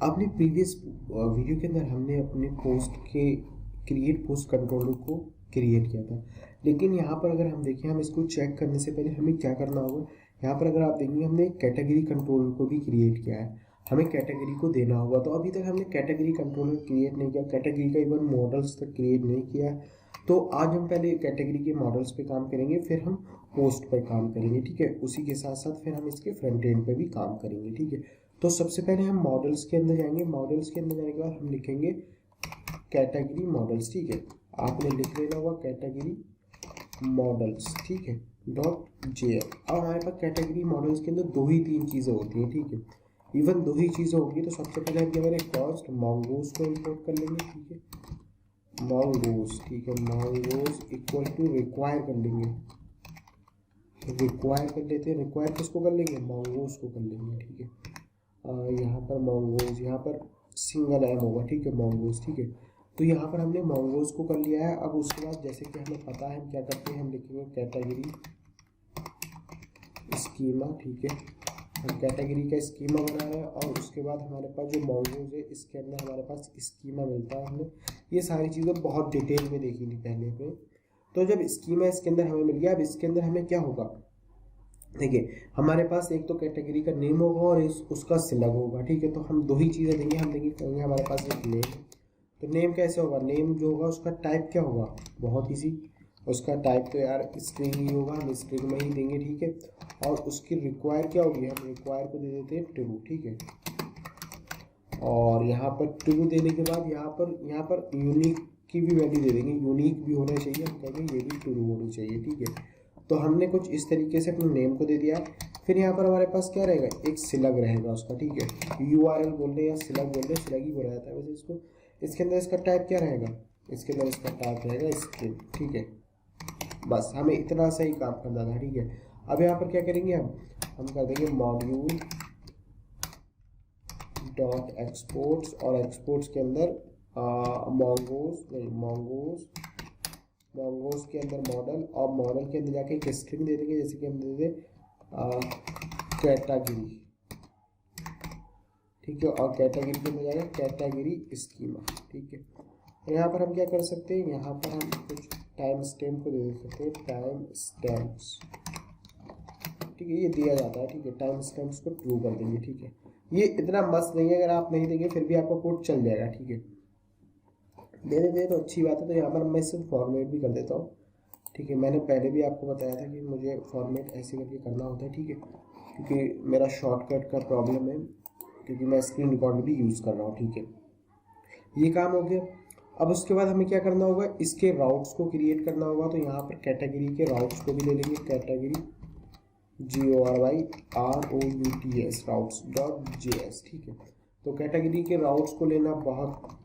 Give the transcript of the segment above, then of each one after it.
आपने previous video के अंदर हमने अपने पोस्ट के क्रिएट पोस्ट कंट्रोलर को क्रिएट किया था, लेकिन यहाँ पर अगर हम देखें, हम इसको चेक करने से पहले हमें क्या करना होगा। यहाँ पर अगर आप देखेंगे हमने कैटेगरी कंट्रोलर को भी क्रिएट किया है, हमें कैटेगरी को देना होगा। तो अभी तक हमने कैटेगरी कंट्रोलर क्रिएट नहीं किया, कैटेगरी का इवन मॉडल्स तक क्रिएट नहीं किया। तो आज हम पहले कैटेगरी के मॉडल्स पे काम करेंगे, फिर हम पोस्ट पर काम करेंगे, ठीक है। उसी के साथ साथ फिर हम इसके फ्रंट एंड पे भी काम करेंगे, ठीक है। तो सबसे पहले हम मॉडल्स के अंदर जाएंगे। मॉडल्स के अंदर जाने के बाद हम लिखेंगे कैटेगरी मॉडल्स, ठीक है। आपने लिख लेना होगा कैटेगरी मॉडल्स, ठीक है, .jl। अब हमारे पास कैटेगरी मॉडल्स के अंदर 2 ही 3 चीज़ें होती हैं, ठीक है। इवन 2 ही चीज़ें होंगी। तो सबसे पहले हम क्या करें, कॉस्ट mongoose को इंपोर्ट कर लेंगे, ठीक है। mongoose, ठीक है, mongoose इक्वल टू रिक्वायर कर लेंगे, रिक्वायर कर लेते हैं। रिक्वायर किसको कर लेंगे, mongoose को कर लेंगे, ठीक है। यहाँ पर mongoose, यहाँ पर सिंगल एम होगा, ठीक है, mongoose, ठीक है। तो यहाँ पर हमने mongoose को कर लिया है। अब उसके बाद जैसे कि हमें पता है हम क्या करते हैं, हम लिखेंगे कैटेगरी स्कीमा, ठीक है। हम कैटेगरी का स्कीमा बना रहे हैं और उसके बाद हमारे पास जो mongoose है इसके अंदर हमारे पास स्कीमा मिलता है। हमने ये सारी चीज़ें बहुत डिटेल में देखी थी पहले पे। तो जब स्कीमा इसके अंदर हमें मिल गया, अब इसके अंदर हमें क्या होगा, देखिए हमारे पास एक तो कैटेगरी का नेम होगा और उसका सिलेक्ट होगा, ठीक है। तो हम 2 ही चीज़ें देंगे। हम देंगे कहेंगे हमारे पास एक नेम, तो नेम कैसे होगा, नेम जो होगा उसका टाइप क्या होगा, बहुत ईजी, उसका टाइप तो यार स्ट्रिंग ही होगा, हम स्ट्रिंग में ही देंगे, ठीक है। और उसकी रिक्वायर क्या होगी, हम रिक्वायर को दे देते हैं ट्रू, ठीक है। और यहाँ पर ट्रू देने के बाद यहाँ पर यूनिक की भी वैल्यू दे देंगे, यूनिक भी होना चाहिए, हम कहेंगे ये भी ट्रू होनी चाहिए, ठीक है। तो हमने कुछ इस तरीके से अपने नेम को दे दिया। फिर यहाँ पर हमारे पास क्या रहेगा, एक सिलग रहेगा उसका, ठीक है। URL बोल रहे या सिलग बोल रहे, सिलग ही बोला जाता है वैसे इसको। इसके अंदर इसका टाइप क्या रहेगा, इसके अंदर इसका टाइप रहेगा स्ट्रिंग, ठीक है। बस हमें इतना सा ही काम करना था, ठीक है। अब यहाँ पर क्या करेंगे, हम कर देंगे मॉड्यूल डॉट एक्सपोर्ट्स, और एक्सपोर्ट्स के अंदर mongoose के अंदर मॉडल, और मॉडल के अंदर जाके एक स्ट्रिंग दे देंगे, जैसे कि हम दे दें कैटेगरी, ठीक है। और कैटेगरी के अंदर जाएगा कैटेगरी स्कीमा, ठीक है। और यहाँ पर हम क्या कर सकते हैं, यहाँ पर हम कुछ टाइम स्टैम्प को दे सकते हैं, टाइम स्टैम्प्स, ठीक है, ये दिया जाता है, ठीक है। टाइम स्टैम्प्स को ट्रू कर देंगे, ठीक है। ये इतना मस्त नहीं है, अगर आप नहीं देंगे फिर भी आपका कोड चल जाएगा, ठीक है। दे देते हैं तो अच्छी बात है। तो यहाँ पर मैं सिर्फ फॉर्मेट भी कर देता हूँ, ठीक है। मैंने पहले भी आपको बताया था कि मुझे फॉर्मेट ऐसे करके करना होता है, ठीक है, क्योंकि मेरा शॉर्टकट का प्रॉब्लम है, क्योंकि मैं स्क्रीन रिकॉर्ड भी यूज़ कर रहा हूँ, ठीक है। ये काम हो गया। अब उसके बाद हमें क्या करना होगा, इसके राउट्स को क्रिएट करना होगा। तो यहाँ पर कैटेगरी के राउट्स को भी ले लेंगे, कैटेगरी GORYROUTS routes.js, ठीक है। तो कैटेगरी के राउट्स को लेना बहुत,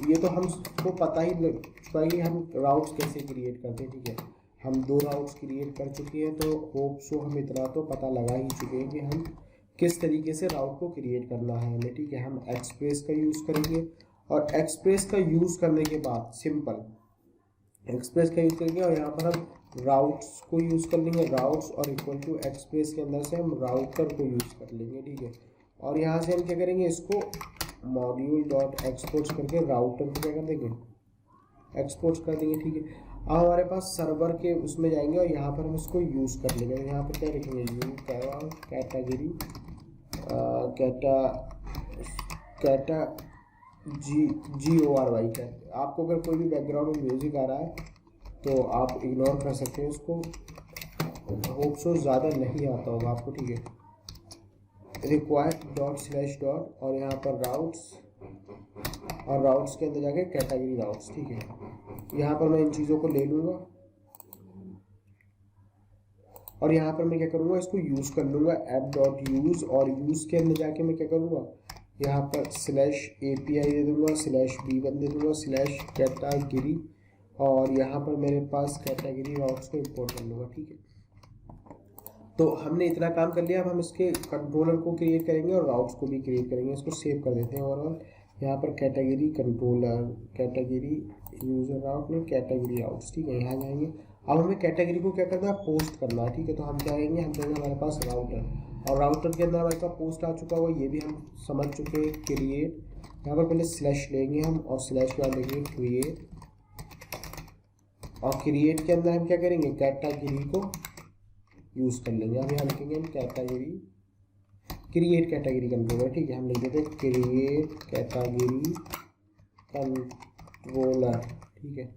ये तो हमको पता ही लग चुका है कि हम राउट्स कैसे क्रिएट करते हैं, ठीक है। हम 2 राउट्स क्रिएट कर चुके हैं, तो होप सो हम इतना तो पता लगा ही चुके हैं कि हम किस तरीके से राउट को क्रिएट करना है हमें, ठीक है। हम एक्सप्रेस का यूज़ करेंगे, और एक्सप्रेस का यूज़ करने के बाद सिंपल एक्सप्रेस का यूज़ करेंगे, और यहाँ पर हम राउट्स को यूज़ कर लेंगे, राउट्स और इक्वल टू एक्सप्रेस के अंदर से हम राउटर को यूज़ कर लेंगे, ठीक है। और यहाँ से हम क्या करेंगे, इसको मॉड्यूल डॉट एक्सपोर्ट्स करके राउटर को क्या कर देंगे, एक्सपोर्ट्स कर देंगे, ठीक है। अब हमारे पास सर्वर के उसमें जाएंगे और यहाँ पर हम इसको यूज़ कर लेंगे। यहाँ पर क्या लिखेंगे, कैटेगरी GORY का। आपको अगर कोई भी बैकग्राउंड में म्यूज़िक आ रहा है तो आप इग्नोर कर सकते हैं उसको, होप सो ज़्यादा नहीं आता होगा आपको, ठीक है। required./. और यहाँ पर राउट्स, और राउट्स के अंदर जाके कैटेगरी राउट्स, ठीक है। यहाँ पर मैं इन चीज़ों को ले लूँगा और यहाँ पर मैं क्या करूँगा, इसको यूज़ कर लूँगा app.use, और यूज़ के अंदर जाके मैं क्या करूँगा, यहाँ पर /API दे दूँगा, /B1 दे दूँगा, /कैटेगरी, और यहाँ पर मेरे पास कैटेगरी राउट्स को इंपोर्ट कर लूँगा, ठीक है। तो हमने इतना काम कर लिया। अब हम इसके कंट्रोलर को क्रिएट करेंगे और राउट्स को भी क्रिएट करेंगे। इसको सेव कर देते हैं ओवरऑल। यहाँ पर कैटेगरी कंट्रोलर, कैटेगरी यूजर राउट में कैटेगरी राउट्स, ठीक है। यहाँ जाएंगे। अब हमें कैटेगरी को क्या करना है, पोस्ट करना है, ठीक है। तो हम क्या करेंगे, हम देंगे हमारे पास राउटर, और राउटर के अंदर हमारे पास पोस्ट आ चुका हुआ, ये भी हम समझ चुके हैं। क्रिएट, यहाँ पर पहले स्लैश लेंगे हम और स्लैश के बाद लेंगे क्रिएट, और क्रिएट के अंदर हम क्या करेंगे, कैटेगरी को यूज़ कर लेंगे। अब यहाँ लिखेंगे हम कैटेगरी, क्रिएट कैटेगरी कंट्रोलर, ठीक है। हम लिख देते हैं क्रिएट कैटेगरी कंट्रोलर, ठीक है।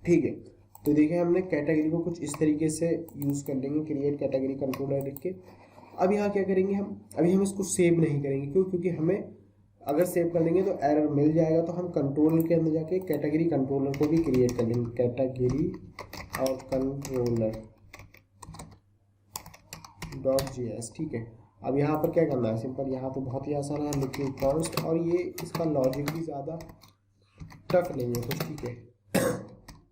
ठीक है, तो देखिए हमने कैटेगरी को कुछ इस तरीके से यूज़ कर लेंगे, क्रिएट कैटेगरी कंट्रोलर लिख के। अब यहाँ क्या करेंगे हम, अभी हम इसको सेव नहीं करेंगे, क्यों, क्योंकि हमें अगर सेव कर देंगे तो एरर मिल जाएगा। तो हम कंट्रोलर के अंदर जाके कैटेगरी कंट्रोलर को भी क्रिएट कर लेंगे, कैटेगरी और कंट्रोलर .js, ठीक है। अब यहाँ पर क्या करना है, सिंपल, यहाँ तो बहुत ही आसान है, लिखिए कॉन्स्ट, और ये इसका लॉजिक भी ज़्यादा टफ नहीं है कुछ, ठीक है।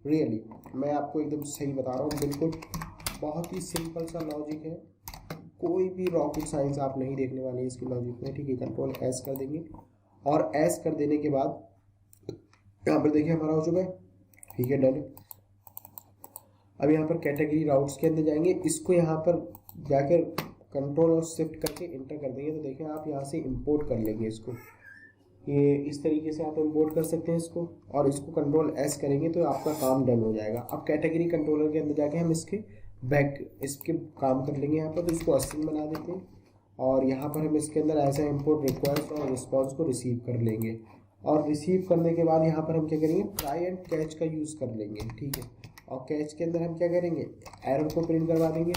रियली मैं आपको एकदम सही बता रहा हूँ, बिल्कुल बहुत ही सिंपल सा लॉजिक है, कोई भी रॉकेट साइंस आप नहीं देखने वाले हैं इसकी लॉजिक में, ठीक है। कंट्रोल एस कर देंगे, और एस कर देने के बाद यहाँ पर देखिए हमारा हो चुका है, ठीक है, डन। अब यहाँ पर कैटेगरी राउट्स के अंदर जाएंगे, इसको यहाँ पर जाकर कंट्रोल और शिफ्ट करके इंटर कर देंगे, तो देखिए आप यहाँ से इंपोर्ट कर लेंगे इसको, ये इस तरीके से आप इंपोर्ट कर सकते हैं इसको, और इसको कंट्रोल एस करेंगे तो आपका काम डन हो जाएगा। अब कैटेगरी कंट्रोलर के अंदर जाके हम इसके काम कर लेंगे यहाँ पर, तो इसको असिंग बना देते हैं, और यहाँ पर हम इसके अंदर ऐसा इंपोर्ट रिक्वेस्ट और रिस्पॉन्स को रिसीव कर लेंगे, और रिसीव करने के बाद यहाँ पर हम क्या करेंगे, ट्राई एंड कैच का यूज़ कर लेंगे, ठीक है। और कैच के अंदर हम क्या करेंगे, एरर को प्रिंट करवा देंगे,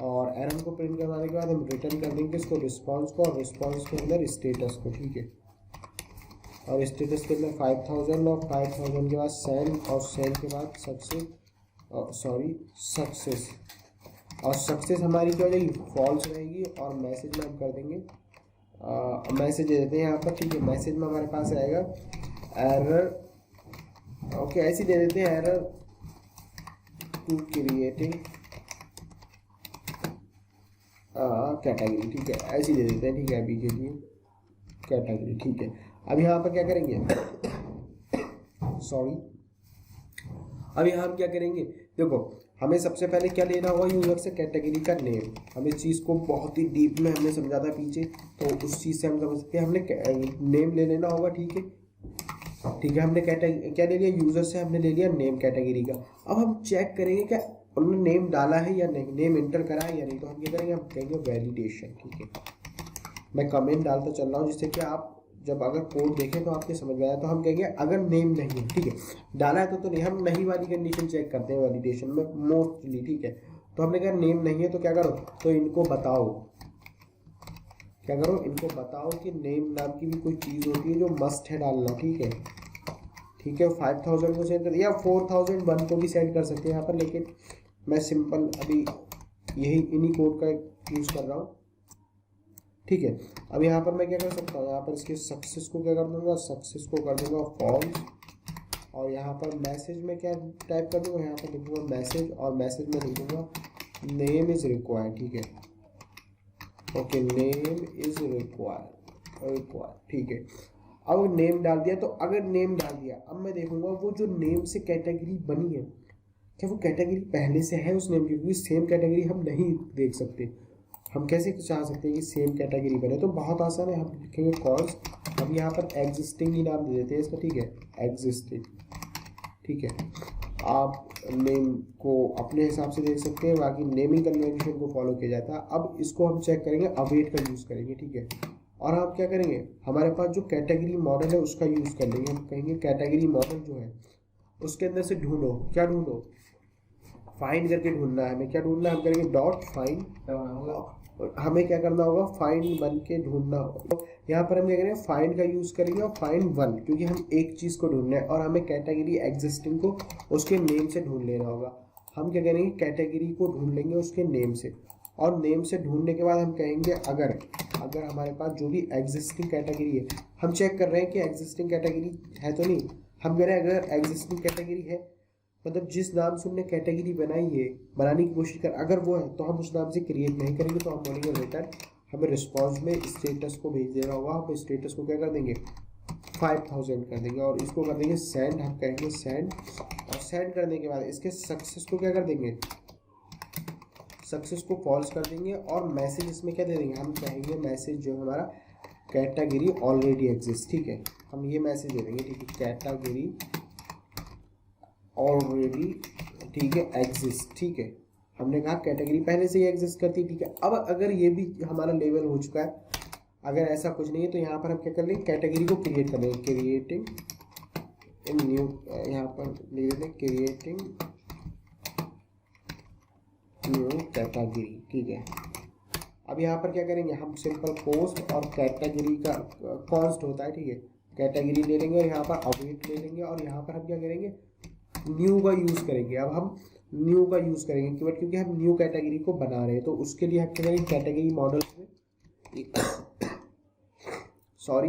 और एरर को प्रिंट करवाने के बाद हम रिटर्न कर देंगे इसको रिस्पॉन्स को, और रिस्पॉन्स के अंदर स्टेटस को, ठीक है। और स्टेटस के अंदर 5000, और 5000 के बाद सेंड, और सेंड के बाद सक्सेस, और सक्सेस हमारी क्या हो जाएगी, फॉल्स रहेगी, और मैसेज में हम कर देंगे मैसेज दे देते हैं यहाँ पर, ठीक है। मैसेज में हमारे पास आएगा एरर, ओके, ऐसे दे देते हैं, एरर टू क्रिएटिंग कैटेगरी, ठीक है, ऐसे दे देते हैं, ठीक है, अभी के लिए कैटेगरी, ठीक है। अब यहाँ पर क्या करेंगे, सॉरी, अब यहाँ हम क्या करेंगे, देखो हमें सबसे पहले क्या लेना होगा, यूज़र से कैटेगरी का नेम। हम इस चीज़ को बहुत ही डीप में हमने समझा था पीछे, तो उस चीज़ से हम समझ सकते हैं, हमने नेम ले लेना होगा, ठीक है, ठीक है। हमने कैटेगरी क्या ले लिया, यूज़र से हमने ले लिया नेम कैटेगरी का। अब हम चेक करेंगे क्या उन्होंने नेम डाला है या नहीं, नेम इंटर करा है या नहीं, तो हम क्या करेंगे, हम कहेंगे वैलिडेशन, ठीक है। मैं कमेंट डालता चल रहा हूँ जिससे कि आप जब अगर कोड देखें तो आपके समझ में आया। तो हम कहेंगे अगर नेम नहीं है, ठीक है, डाला है तो नहीं, हम नहीं वाली कंडीशन चेक करते हैं वैलिडेशन में मोस्टली, ठीक है। तो हमने कहा नेम नहीं है तो क्या करो, तो इनको बताओ, क्या करो, इनको बताओ कि नेम नाम की भी कोई चीज़ होती है जो मस्ट है डालना, ठीक है, ठीक है। 5000 को सेंड कर दिया, 4001 को भी सेंड कर सकते हैं यहाँ पर, लेकिन मैं सिंपल अभी यही इन्हीं कोड का यूज़ कर रहा हूँ, ठीक है। अब यहाँ पर मैं क्या कर सकता हूँ, यहाँ पर इसके सक्सेस को क्या कर दूंगा, सक्सेस को कर दूंगा फॉल्स, और यहाँ पर मैसेज में क्या टाइप कर दूंगा, यहाँ पर लिखूंगा मैसेज, और मैसेज में लिखूंगा नेम इज़ रिक्वायर्ड, ठीक है, ओके, नेम इज़ रिक्वायर्ड, ठीक है। अब नेम डाल दिया, तो अगर नेम डाल दिया, अब मैं देखूंगा वो जो नेम से कैटेगरी बनी है क्या वो कैटेगरी पहले से है उस नेम की, क्योंकि सेम कैटेगरी हम नहीं देख सकते। हम कैसे चाह सकते हैं कि सेम कैटेगरी बने, तो बहुत आसान है, हम लिखेंगे कॉज, हम यहाँ पर एग्जिस्टिंग ही नाम दे देते हैं इसका, ठीक है, एग्जिस्टिंग, ठीक है। आप नेम को अपने हिसाब से देख सकते हैं, बाकी नेमिंग कन्वेंशन को फॉलो किया जाता है। अब इसको हम चेक करेंगे, अवेट का यूज़ करेंगे, ठीक है। और हम क्या करेंगे, हमारे पास जो कैटेगरी मॉडल है उसका यूज़ कर लेंगे। हम कहेंगे कैटेगरी मॉडल जो है उसके अंदर से ढूंढो, क्या ढूंढो, फाइंड करके ढूंढना है। हमें क्या ढूंढना है, हम करेंगे डॉट फाइंड, हमें क्या करना होगा, फाइंड बन के ढूंढना होगा। यहाँ पर हम क्या करेंगे, फाइंड का यूज़ करेंगे और फाइंड वन, क्योंकि हम एक चीज़ को ढूंढना है और हमें कैटेगरी एग्जिस्टिंग को उसके नेम से ढूंढ लेना होगा। हम क्या करेंगे, कैटेगरी को ढूंढ लेंगे उसके नेम से, और नेम से ढूंढने के बाद हम कहेंगे अगर हमारे पास जो भी एग्जिस्टिंग कैटेगरी है, हम चेक कर रहे हैं कि एग्जिस्टिंग कैटेगरी है तो नहीं। हम कह रहे हैं अगर एग्जिस्टिंग कैटेगरी है, मतलब जिस नाम से हमने कैटेगरी बनाने की कोशिश कर, अगर वो है तो हम उस नाम से क्रिएट नहीं करेंगे, तो हम बोलेंगे रिटर्न। हमें रिस्पॉन्स में स्टेटस को भेज देना होगा। हम स्टेटस को क्या कर देंगे, 5000 कर देंगे, और इसको कर देंगे सेंड। हम कहेंगे सेंड, और सेंड करने के बाद इसके सक्सेस को क्या कर देंगे, सक्सेस को फॉल्स कर देंगे और मैसेज इसमें क्या दे देंगे, हम कहेंगे मैसेज जो हमारा कैटेगरी ऑलरेडी एग्जिस्ट, ठीक है, हम ये मैसेज दे देंगे, ठीक है, कैटेगरी ऑलरेडी, ठीक है, एग्जिस्ट, ठीक है, हमने कहा कैटेगरी पहले से ही एग्जिस्ट करती है, ठीक है। अब अगर ये भी हमारा लेवल हो चुका है, अगर ऐसा कुछ नहीं है तो यहाँ पर हम क्या कर लेंगे, कैटेगरी को क्रिएट कर लेंगे, क्रिएटिंग इन न्यू, यहाँ पर लिख दें क्रिएटिंग न्यू कैटेगरी, ठीक है। अब यहाँ पर क्या करेंगे, हम सिंपल पोस्ट और कैटेगरी का कॉन्स्ट होता है, ठीक है, कैटेगरी ले लेंगे और यहाँ पर अवेट ले लेंगे और यहाँ पर हम क्या करेंगे, न्यू का यूज़ करेंगे। अब हम न्यू का यूज़ करेंगे क्योंकि हम न्यू कैटेगरी को बना रहे हैं, तो उसके लिए हम क्या करेंगे, कैटेगरी मॉडल में सॉरी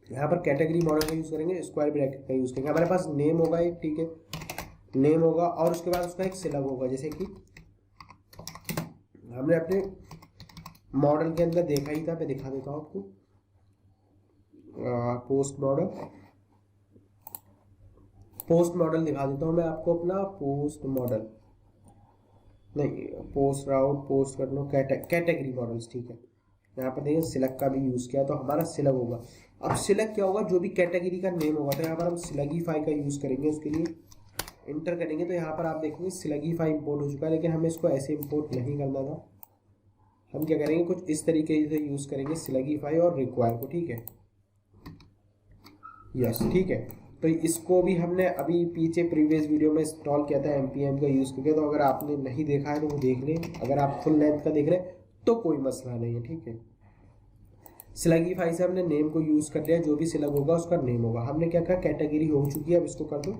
यहाँ पर कैटेगरी मॉडल का यूज़ करेंगे, स्क्वायर ब्रैकेट का यूज़ करेंगे। हमारे पास नेम होगा एक, ठीक है, नेम होगा और उसके बाद उसका एक सिलेब होगा, जैसे कि हमने अपने मॉडल के अंदर देखा ही था, मैं दिखा देता हूँ आपको, पोस्ट मॉडल दिखा देता हूँ मैं आपको अपना पोस्ट मॉडल, नहीं पोस्ट राउट, पोस्ट कर लो कैटेगरी मॉडल्स, ठीक है। यहाँ पर देखिए सिलेक्ट का भी यूज़ किया तो हमारा सिलेक्ट होगा। अब सिलेक्ट क्या होगा, जो भी कैटेगरी का नेम होगा, तो यहाँ पर हम सिलेगीफाई का यूज़ करेंगे, उसके लिए इंटर करेंगे तो यहाँ पर आप देखेंगे सिलेगीफाई इंपोर्ट हो चुका है, लेकिन हमें इसको ऐसे इंपोर्ट नहीं करना था, हम क्या करेंगे, कुछ इस तरीके से यूज़ करेंगे सिलेगीफाई और रिक्वायर को, ठीक है, यस, ठीक है। तो इसको भी हमने अभी पीछे प्रीवियस वीडियो में इंस्टॉल किया था npm का यूज़ करके, तो अगर आपने नहीं देखा है तो वो देख लें, अगर आप फुल लेंथ का देख रहे हैं तो कोई मसला नहीं है, ठीक है। सिलेगीफाई से हमने नेम को यूज़ कर लिया, जो भी सिलेक्ट होगा उसका नेम होगा। हमने क्या कहा, कैटेगरी हो चुकी है, अब इसको कर दो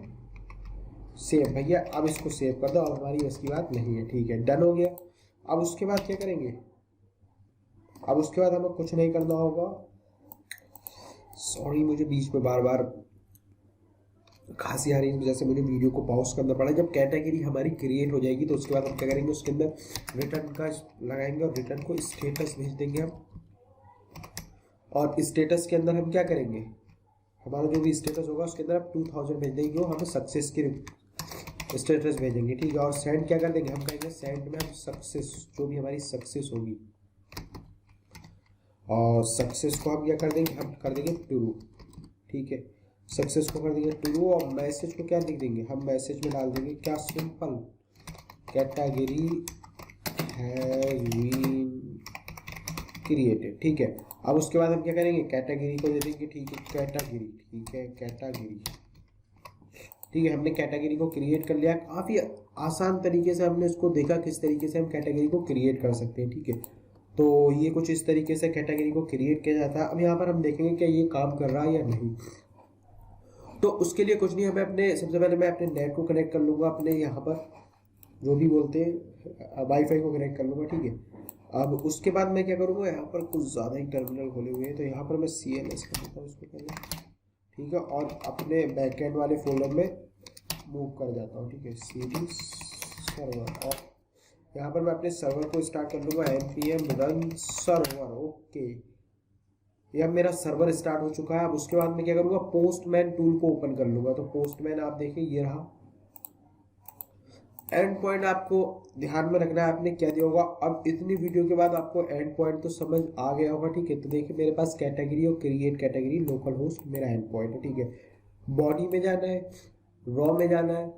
सेव, भैया अब इसको सेव कर दो, अब हमारी इसकी बात नहीं है, ठीक है, डन हो गया। अब उसके बाद क्या करेंगे, अब उसके बाद हमें कुछ नहीं करना होगा, सॉरी मुझे बीच में बार बार खांसी आ रही है, वजह से मुझे वीडियो को पॉज करना पड़ा। जब कैटेगरी हमारी क्रिएट हो जाएगी तो उसके बाद हम क्या करेंगे, उसके अंदर रिटर्न का लगाएंगे और रिटर्न को स्टेटस भेज देंगे हम, और स्टेटस के अंदर हम क्या करेंगे, हमारा जो भी स्टेटस होगा उसके अंदर आप 2000 भेज देंगे, वो हमें सक्सेस की स्टेटस भेजेंगे, ठीक है। और सेंड क्या कर देंगे, हम कहेंगे सेंड में हम सक्सेस, जो भी हमारी सक्सेस होगी, और सक्सेस को हम क्या कर देंगे, हम कर देंगे ट्रू, ठीक है, सक्सेस को कर देंगे ट्रू। और मैसेज को क्या लिख देंगे, हम मैसेज में डाल देंगे क्या, simple category has been created, ठीक है। अब उसके बाद हम क्या करेंगे, कैटेगरी को दे देंगे, ठीक है, कैटेगरी, ठीक है, कैटेगरी, ठीक है, हमने कैटेगरी को क्रिएट कर लिया। काफ़ी आसान तरीके से हमने इसको देखा किस तरीके से हम कैटेगरी को क्रिएट कर सकते हैं, ठीक है। तो ये कुछ इस तरीके से कैटेगरी को क्रिएट किया जाता है। अब यहाँ पर हम देखेंगे कि ये काम कर रहा है या नहीं। तो उसके लिए कुछ नहीं, हमें अपने सबसे पहले मैं अपने नेट को कनेक्ट कर लूँगा, अपने यहाँ पर जो भी बोलते हैं वाईफाई को कनेक्ट कर लूँगा, ठीक है। अब उसके बाद मैं क्या करूँगा, यहाँ पर कुछ ज़्यादा ही टर्मिनल खोले हुए हैं, तो यहाँ पर मैं CLS कर देता हूँ इसको पहले, ठीक है, और अपने बैकएंड वाले फोल्डर में मूव कर जाता हूँ, ठीक है, CD सर्वर, और यहाँ पर मैं अपने सर्वर को स्टार्ट कर लूँगा, npm run सर्वर, ओके, यह मेरा सर्वर स्टार्ट हो चुका है। अब उसके बाद मैं क्या करूँगा, पोस्टमैन टूल को ओपन कर लूँगा। तो पोस्टमैन आप देखिए ये रहा, एंड पॉइंट आपको ध्यान में रखना है, आपने क्या दिया होगा। अब इतनी वीडियो के बाद आपको एंड पॉइंट तो समझ आ गया होगा, ठीक है। तो देखिए मेरे पास कैटेगरी और क्रिएट कैटेगरी लोकल होस्ट मेरा एंड पॉइंट है, ठीक है। बॉडी में जाना है, रॉ में जाना है,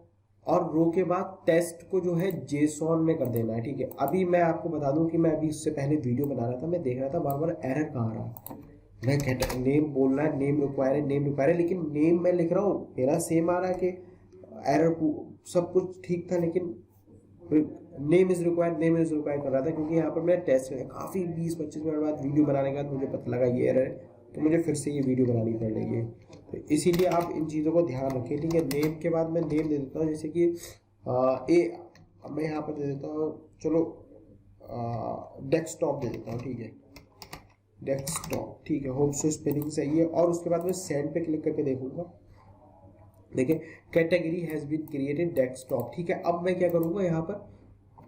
और रो के बाद टेस्ट को जो है जेसॉन में कर देना है, ठीक है। अभी मैं आपको बता दूं कि मैं अभी इससे पहले वीडियो बना रहा था, मैं देख रहा था बार बार एरर कहाँ आ रहा है। मैं नेम बोलना है, नेम रिक्वायर है, नेम रिक्वायर है, लेकिन नेम मैं लिख रहा हूँ मेरा सेम आ रहा है कि एरर सब कुछ ठीक था, लेकिन नेम इज रिक्वायर्ड कर रहा था, क्योंकि यहाँ पर मैं टेस्ट काफ़ी 20-25 मिनट बाद वीडियो बनाने के बाद मुझे पता लगा ये एरर है, तो मुझे फिर से ये वीडियो बनानी पड़ रही है। तो इसीलिए आप इन चीज़ों को ध्यान रखें, ठीक है। नेम के बाद मैं नेम दे देता हूँ, जैसे कि मैं यहाँ पर दे देता हूँ, चलो डेस्कटॉप दे देता हूँ, ठीक है, डेस्कटॉप, ठीक है। होप सो स्पेलिंग सही है। और उसके बाद मैं सेंड पे क्लिक करके देखूंगा, देखिए category has been created desktop, ठीक है। अब मैं क्या करूँगा, यहाँ पर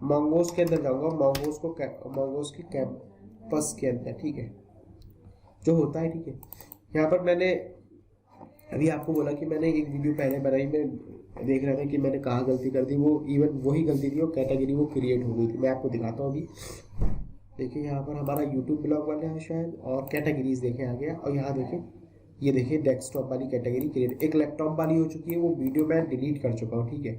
मंगोस के अंदर जाऊँगा, मंगोस के कैंपस के अंदर, ठीक है, जो होता है, ठीक है। यहाँ पर मैंने अभी आपको बोला कि मैंने एक वीडियो पहले बनाई, मैं देख रहे थे कि मैंने कहाँ गलती कर दी, वो इवन वही गलती थी, वो कैटेगरी वो क्रिएट हो गई थी। मैं आपको दिखाता हूँ अभी। देखिए यहाँ पर हमारा यूट्यूब ब्लॉग वाला है शायद, और कैटेगरीज देखें आ गया, और यहाँ देखें ये देखिए डेस्कटॉप वाली कैटेगरी क्रिएट, एक लैपटॉप वाली हो चुकी है, वो वीडियो मैं डिलीट कर चुका हूँ, ठीक है।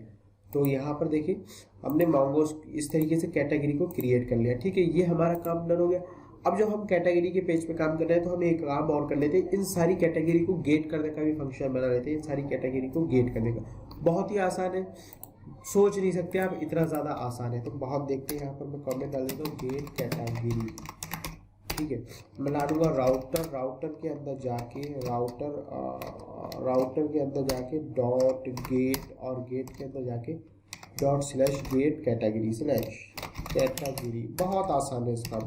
तो यहाँ पर देखिए हमने मोंगोज इस तरीके से कैटेगरी को क्रिएट कर लिया, ठीक है। ये हमारा काम डन हो गया। अब जब हम कैटेगरी के पेज पे काम कर रहे हैं तो हम एक काम और कर लेते हैं, इन सारी कैटेगरी को गेट करने का भी फंक्शन बना लेते हैं। इन सारी कैटेगरी को गेट करने का बहुत ही आसान है, सोच नहीं सकते आप इतना ज़्यादा आसान है। तो बहुत देखते हैं, यहाँ पर मैं कमेंट डाल देता हूँ गेट कैटेगरी, ठीक है। मैं ला दूंगा राउटर, राउटर के अंदर जाके राउटर के अंदर जाके डॉट गेट, और गेट के अंदर जाके dot slash gate category slash category. बहुत आसान है इसका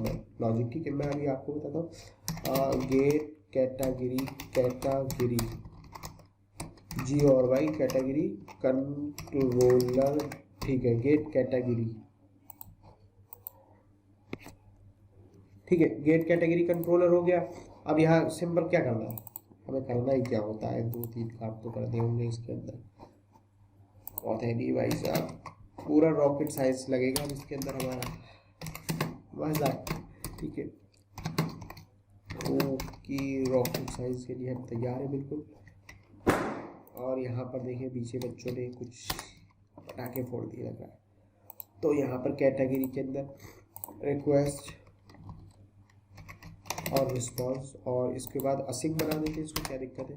लॉजिक, ठीक है। मैं अभी आपको बताता हूँ गेट कैटेगरी, कैटेगरी जी और वाई कैटेगरी कंट्रोलर, ठीक है। गेट कैटेगरी, ठीक है। गेट कैटेगरी कंट्रोलर हो गया। अब यहाँ सिंपल क्या करना है, हमें करना ही क्या होता है, 2-3 काम तो कर दिए होंगे इसके अंदर, बहुत है नहीं भाई साहब, पूरा रॉकेट साइंस लगेगा अब इसके अंदर हमारा मजाक, ठीक है। ओके, रॉकेट साइंस के लिए हम तैयार हैं बिल्कुल। और यहाँ पर देखिए पीछे बच्चों ने कुछ पटाखे फोड़ दिए लग रहा है। तो यहाँ पर कैटेगरी के अंदर रिक्वेस्ट और रिस्पॉन्स, और इसके बाद असिंग बना देते हैं, इसको क्या दिक्कत है।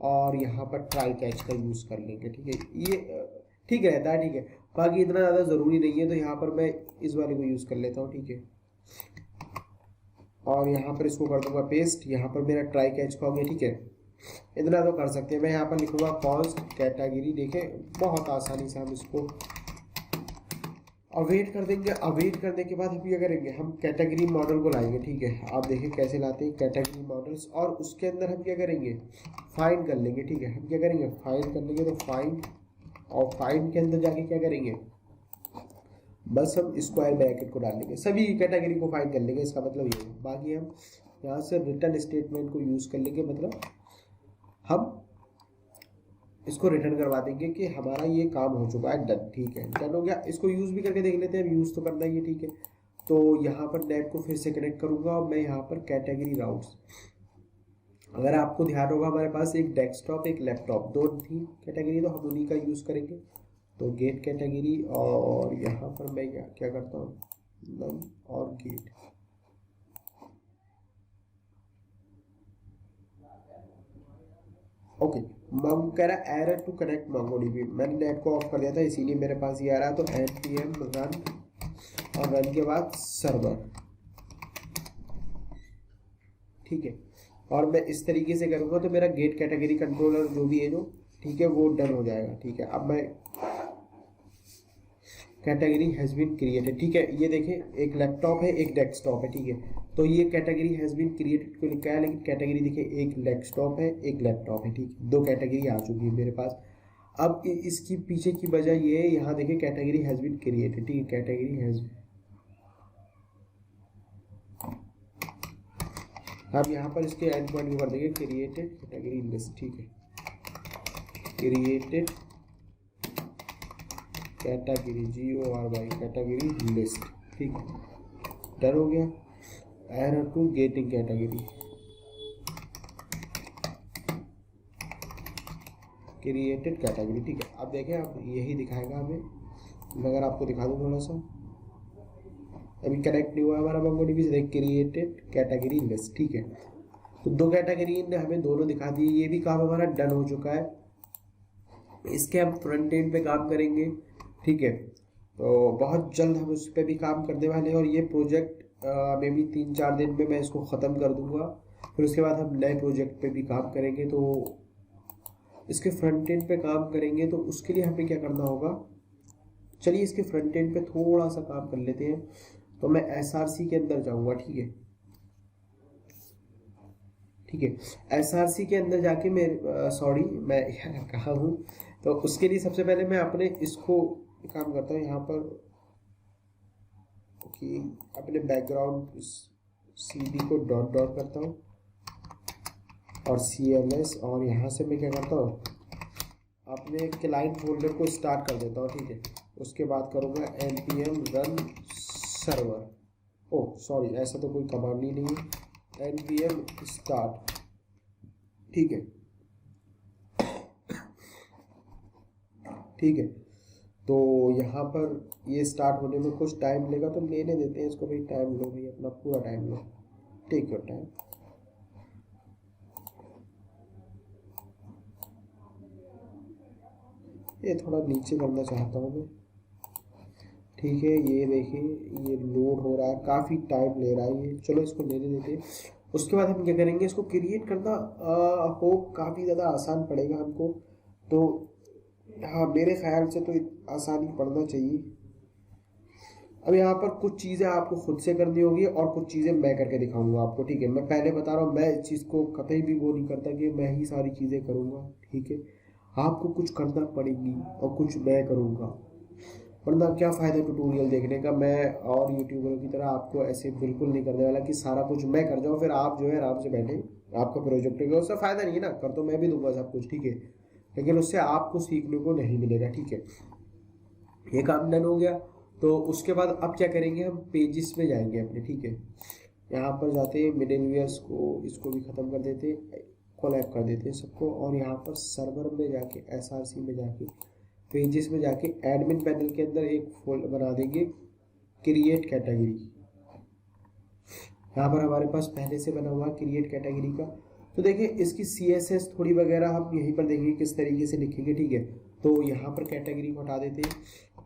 और यहाँ पर ट्राई कैच का यूज़ कर लेंगे, ठीक है। ये ठीक रहता है, ठीक है। बाकी इतना ज़्यादा ज़रूरी नहीं है, तो यहाँ पर मैं इस वाले को यूज़ कर लेता हूँ, ठीक है। और यहाँ पर इसको कर दूंगा पेस्ट, यहाँ पर मेरा ट्राई कैच का हो गया, ठीक है। इतना तो कर सकते हैं। मैं यहाँ पर लिखूंगा कॉस्ट कैटेगरी, देखें बहुत आसानी से हम इसको अवेट कर देंगे। अवेट करने के बाद हम क्या करेंगे, हम कैटेगरी मॉडल को लाएंगे, ठीक है। आप देखिए कैसे लाते हैं कैटेगरी मॉडल्स, और उसके अंदर हम क्या करेंगे, फाइंड कर लेंगे, ठीक है। हम क्या करेंगे, फाइंड कर लेंगे। तो फाइंड, और फाइंड के अंदर जाके क्या करेंगे, बस हम स्क्वायर ब्रैकेट को डाल लेंगे, सभी कैटेगरी को फाइंड कर लेंगे, इसका मतलब ये है। बाकी हम यहाँ से रिटर्न स्टेटमेंट को यूज़ कर लेंगे, मतलब हम इसको रिटर्न करवा देंगे कि हमारा ये काम हो चुका है, डन, ठीक है। डन हो गया। इसको यूज़ भी करके देख लेते हैं, यूज़ तो करना ही है, ठीक है। तो यहाँ पर नेट को फिर से कनेक्ट करूँगा, और मैं यहाँ पर कैटेगरी राउट्स, अगर आपको ध्यान होगा हमारे पास एक डेस्कटॉप एक लैपटॉप दो थी कैटेगरी, तो हम उन्हीं का यूज़ करेंगे। तो गेट कैटेगरी, और यहाँ पर मैं क्या करता हूँ, नम और गेट, ओके। मंग कह रहा है एरर टू कनेक्ट MongoDB, मैंने नेट को ऑफ कर दिया था इसीलिए मेरे पास ये आ रहा है। तो npm रन, और रन के बाद सर्वर, ठीक है। और मैं इस तरीके से करूँगा तो मेरा गेट कैटेगरी कंट्रोलर जो भी है जो, ठीक है, वो डन हो जाएगा, ठीक है। अब मैं कैटेगरी हैज़ बीन क्रिएटेड, ठीक है। ये देखें एक लैपटॉप है एक डेस्कटॉप है, ठीक है। तो ये कैटेगरी हैज़ बीन क्रिएटेड को लिखा है, लेकिन कैटेगरी देखिए एक डेस्कटॉप है एक लैपटॉप है, ठीक है। 2 कैटेगरी आ चुकी है मेरे पास। अब इसकी पीछे की वजह ये है, यहाँ देखिए कैटेगरी हैज़ बीन क्रिएटेड, ठीक है। कैटेगरी हैज़, अब यहाँ पर इसके एंड पॉइंट को कर देंगे क्रिएटेड कैटेगरी लिस्ट, ठीक है। Created category GORY category list, ठीक है। डन हो गया। Error to getting category, created category, ठीक है। अब देखें आप यही दिखाएगा हमें, मगर आपको दिखा दूँ थोड़ा सा, अभी कनेक्ट नहीं हुआ हमारा MongoDB से, क्रिएटेड कैटेगरी लिस्ट, ठीक है। तो 2 कैटेगरी ने हमें दोनों दिखा दी, ये भी काम हमारा डन हो चुका है। इसके हम फ्रंट एंड पे काम करेंगे, ठीक है। तो बहुत जल्द हम उस पर भी काम करने वाले हैं, और ये प्रोजेक्ट मे भी 3-4 दिन में मैं इसको ख़त्म कर दूंगा। फिर उसके बाद हम नए प्रोजेक्ट पे भी काम करेंगे। तो इसके फ्रंट एंड पे काम करेंगे, तो उसके लिए हमें क्या करना होगा, चलिए इसके फ्रंट एंड पे थोड़ा सा काम कर लेते हैं। तो मैं SRC के अंदर जाऊंगा, ठीक है, ठीक है। SRC के अंदर जाके मैं सॉरी मैं कहा हूँ, तो उसके लिए सबसे पहले मैं अपने इसको काम करता हूँ, यहाँ पर ओके, अपने background CD co dot dot करता हूँ, और CLS, और यहाँ से मैं क्या करता हूँ, अपने क्लाइंट फोल्डर को स्टार्ट कर देता हूँ, ठीक है। उसके बाद करूँगा npm run server। Oh sorry, ऐसा तो कोई कमांड ही नहीं है, npm start, ठीक है। ठीक है, तो यहाँ पर ये स्टार्ट होने में कुछ टाइम लेगा, तो लेने देते हैं इसको भाई। टाइम लो भाई, अपना पूरा टाइम लो, टेक योर टाइम। ये थोड़ा नीचे करना चाहता हूँ मैं, ठीक है। ये देखिए ये लोड हो रहा है, काफ़ी टाइम ले रहा है ये, चलो इसको लेने देते हैं। उसके बाद हम क्या करेंगे, इसको क्रिएट करना हो काफ़ी ज़्यादा आसान पड़ेगा हमको, तो हाँ मेरे ख्याल से तो आसानी पड़ना चाहिए। अब यहाँ पर कुछ चीज़ें आपको खुद से करनी होगी और कुछ चीज़ें मैं करके दिखाऊंगा आपको, ठीक है। मैं पहले बता रहा हूँ, मैं इस चीज़ को कतई भी वो नहीं करता कि मैं ही सारी चीज़ें करूँगा, ठीक है। आपको कुछ करना पड़ेगी और कुछ मैं करूँगा, वरना क्या फ़ायदा ट्यूटोरियल देखने का। मैं और यूट्यूबरों की तरह आपको ऐसे बिल्कुल नहीं करने वाला कि सारा कुछ मैं कर जाऊँ, फिर आप जो है आराम से बैठे आपका प्रोजेक्ट है, उससे फ़ायदा नहीं है ना। कर तो मैं भी दूंगा सब कुछ, ठीक है, लेकिन उससे आपको सीखने को नहीं मिलेगा, ठीक है। ये काम डन हो गया, तो उसके बाद अब क्या करेंगे, हम पेजेस में जाएंगे अपने, ठीक है। यहाँ पर जाते हैं मिडलवेयर्स को, इसको भी ख़त्म कर देते हैं, कोलैब कर देते हैं सबको, और यहाँ पर सर्वर में जाके SRC में जाके पेजेस में जाके एडमिन पैनल के अंदर एक फोल्डर बना देंगे, क्रिएट कैटेगरी। यहाँ पर हमारे पास पहले से बना हुआ क्रिएट कैटेगरी का, तो देखिए इसकी CSS थोड़ी वगैरह हम यहीं पर देखेंगे किस तरीके से लिखेंगे, ठीक है। तो यहाँ पर कैटेगरी को हटा देते हैं।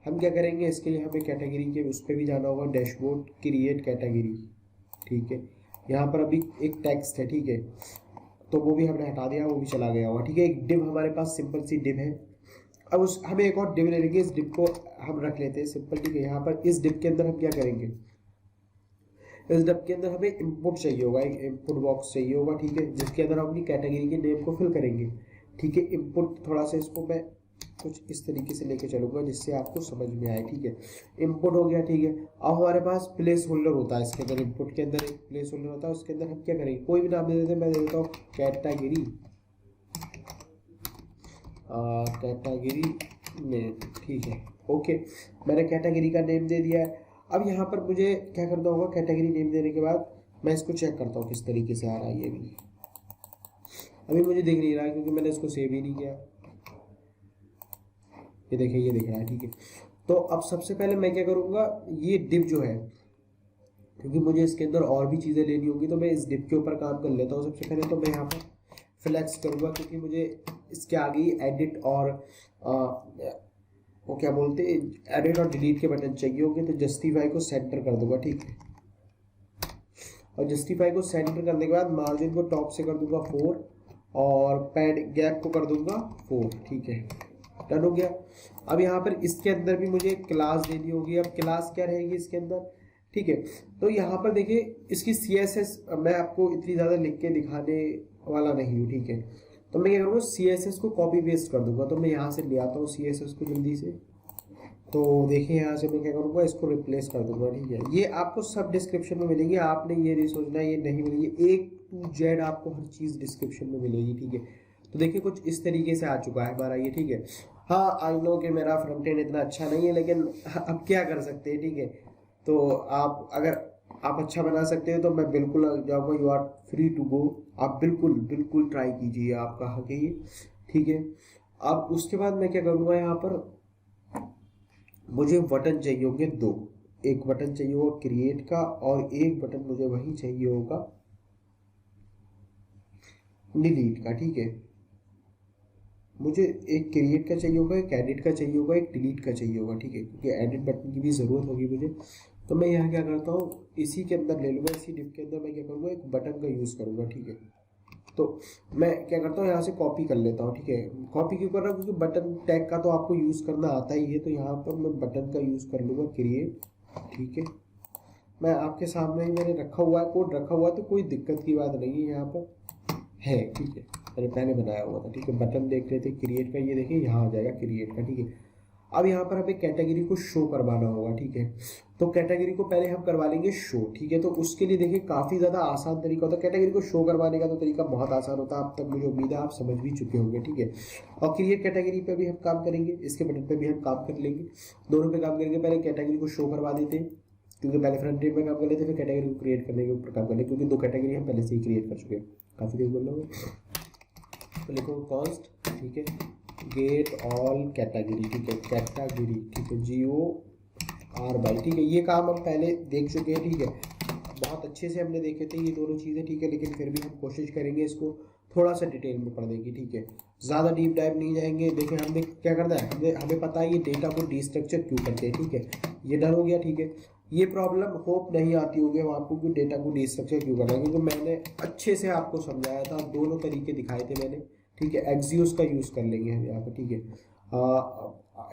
हम क्या करेंगे, इसके लिए हमें कैटेगरी के उस पर भी जाना होगा, डैशबोर्ड क्रिएट कैटेगरी, ठीक है। यहाँ पर अभी एक टेक्स्ट है, ठीक है, तो वो भी हमने हटा दिया, वो भी चला गया होगा, ठीक है। एक डिव हमारे पास सिंपल सी डिव है। अब उस हमें एक और डिव ले लेंगे, इस डिव को हम रख लेते हैं सिंपल, ठीक है। यहाँ पर इस डिव के अंदर हम क्या करेंगे, इस डिव के अंदर हमें इनपुट चाहिए होगा, एक इनपुट बॉक्स चाहिए होगा, ठीक है, जिसके अंदर हम अपनी कैटेगरी के नेम को फिल करेंगे, ठीक है। इनपुट थोड़ा सा इसको मैं कुछ इस तरीके से लेके चलूंगा जिससे आपको समझ में आए, ठीक है। इनपुट हो गया, ठीक है। अब हमारे पास प्लेस होल्डर होता है, इसके अंदर इनपुट के अंदर एक प्लेस होल्डर होता है, उसके अंदर हम क्या करेंगे, कोई भी नाम दे देते हैं। मैं दे देता हूँ कैटेगरी, कैटेगरी नेम, ठीक है, ओके। मैंने कैटेगरी का नेम दे दिया है। अब यहाँ पर मुझे क्या करना होगा, कैटेगरी नेम देने के बाद मैं इसको चेक करता हूँ किस तरीके से आ रहा है। ये भी अभी मुझे दिख नहीं रहा है क्योंकि मैंने इसको सेव ही नहीं किया। ये देखिए ये दिख रहा है, ठीक है। तो अब सबसे पहले मैं क्या करूँगा, ये डिव जो है, क्योंकि मुझे इसके अंदर और भी चीज़ें लेनी होगी, तो मैं इस डिव के ऊपर काम कर लेता हूँ। सबसे पहले तो मैं यहाँ पर फ्लेक्स करूँगा, क्योंकि मुझे इसके आगे ही एडिट और वो क्या बोलते हैं, एडिट और डिलीट के बटन चाहिए होंगे, तो जस्टिफाई को सेंटर कर दूंगा, ठीक है। और जस्टिफाई को सेंटर करने के बाद मार्जिन को टॉप से कर दूंगा 4 और पैड गैप को कर दूंगा 4, ठीक है, डन हो गया। अब यहाँ पर इसके अंदर भी मुझे क्लास देनी होगी। अब क्लास क्या रहेगी इसके अंदर, ठीक है। तो यहाँ पर देखिए इसकी CSS मैं आपको इतनी ज़्यादा लिख के दिखाने वाला नहीं हूँ, ठीक है। तो मैं क्या करूँगा, CSS को कॉपी पेस्ट कर दूंगा। तो मैं यहाँ से ले आता हूँ CSS को जल्दी से। तो देखिए यहाँ से मैं क्या करूँगा, इसको रिप्लेस कर दूंगा, ठीक है। ये आपको सब डिस्क्रिप्शन में मिलेंगे, आपने ये नहीं सोचना ये नहीं मिलेगी, A to Z आपको हर चीज़ डिस्क्रिप्शन में मिलेगी, ठीक है। तो देखिए कुछ इस तरीके से आ चुका है हमारा ये, ठीक है। हाँ आई नो कि मेरा फ्रंट एंड इतना अच्छा नहीं है, लेकिन अब क्या कर सकते हैं, ठीक है। तो आप अगर आप अच्छा बना सकते हो तो मैं बिल्कुल जाऊँगा, you are free to go, आप बिल्कुल बिल्कुल ट्राई कीजिए, आपका हक है ये, ठीक है। अब उसके बाद मैं क्या करूँगा, यहाँ पर मुझे बटन चाहिए होंगे 2, एक बटन चाहिए होगा क्रिएट का और एक बटन मुझे वही चाहिए होगा डिलीट का, ठीक है। मुझे एक क्रिएट का चाहिए होगा, एक एडिट का चाहिए होगा, एक डिलीट का चाहिए होगा, ठीक है, क्योंकि एडिट बटन की भी ज़रूरत होगी मुझे। तो मैं यहाँ क्या करता हूँ, इसी के अंदर ले लूँगा, इसी डिव के अंदर मैं क्या करूँगा, एक बटन का यूज़ करूँगा, ठीक है। तो मैं क्या करता हूँ, यहाँ से कॉपी कर लेता हूँ, ठीक है। कॉपी क्यों कर रहा हूँ, क्योंकि बटन टैग का तो आपको यूज़ करना आता ही है। तो यहाँ पर मैं बटन का यूज़ कर लूँगा क्रिएट, ठीक है। मैं आपके सामने ही मैंने रखा हुआ है, कोड रखा हुआ है, तो कोई दिक्कत की बात नहीं है, यहाँ पर है, ठीक है। मैंने पहले बनाया हुआ था, ठीक है। बटन देख लेते क्रिएट का, ये देखिए यहाँ आ जाएगा क्रिएट का, ठीक है। अब यहाँ पर हमें कैटेगरी को शो करवाना होगा, ठीक है। तो कैटेगरी को पहले हम करवा लेंगे शो, ठीक है। तो उसके लिए देखिए काफ़ी ज़्यादा आसान तरीका होता है कैटेगरी को शो करवाने का, तो तरीका बहुत आसान होता है। अब तक मुझे उम्मीद है आप समझ भी चुके होंगे, ठीक है। और क्रिएट कैटेगरी पे भी हम काम करेंगे, इसके बटन पे भी हम काम कर लेंगे, दोनों पे काम करेंगे। पहले कैटेगरी को शो करवा देते हैं, क्योंकि पहले फ्रंट एंड में काम कर लेते, फिर कैटेगरी को क्रिएट करने के ऊपर काम कर लेंगे, क्योंकि 2 कैटेगरी हम पहले से ही क्रिएट कर चुके हैं। काफ़ी देर बोल रहा हूँ, तो लिखो कॉन्स्ट, ठीक है, गेट ऑल कैटेगरी, ठीक है, कैटेगरी, ठीक है, GORY, ठीक है। ये काम हम पहले देख चुके हैं, ठीक है, बहुत अच्छे से हमने देखे थे ये दोनों चीज़ें, ठीक है। लेकिन फिर भी हम कोशिश करेंगे इसको थोड़ा सा डिटेल में पढ़ने की, ठीक है। ज़्यादा डीप डाइव नहीं जाएंगे। देखिए हमने क्या करना है, हमें पता है ये डेटा को डिस्ट्रक्चर क्यों करते हैं, ठीक है। ये डन हो गया, ठीक है। ये प्रॉब्लम होप नहीं आती होगी अब आपको कि डेटा को डिस्ट्रक्चर क्यों करना है, क्योंकि मैंने अच्छे से आपको समझाया था, दोनों तरीके दिखाए थे मैंने, ठीक है। एक्सियोस का यूज़ कर लेंगे हम यहाँ पर, ठीक है।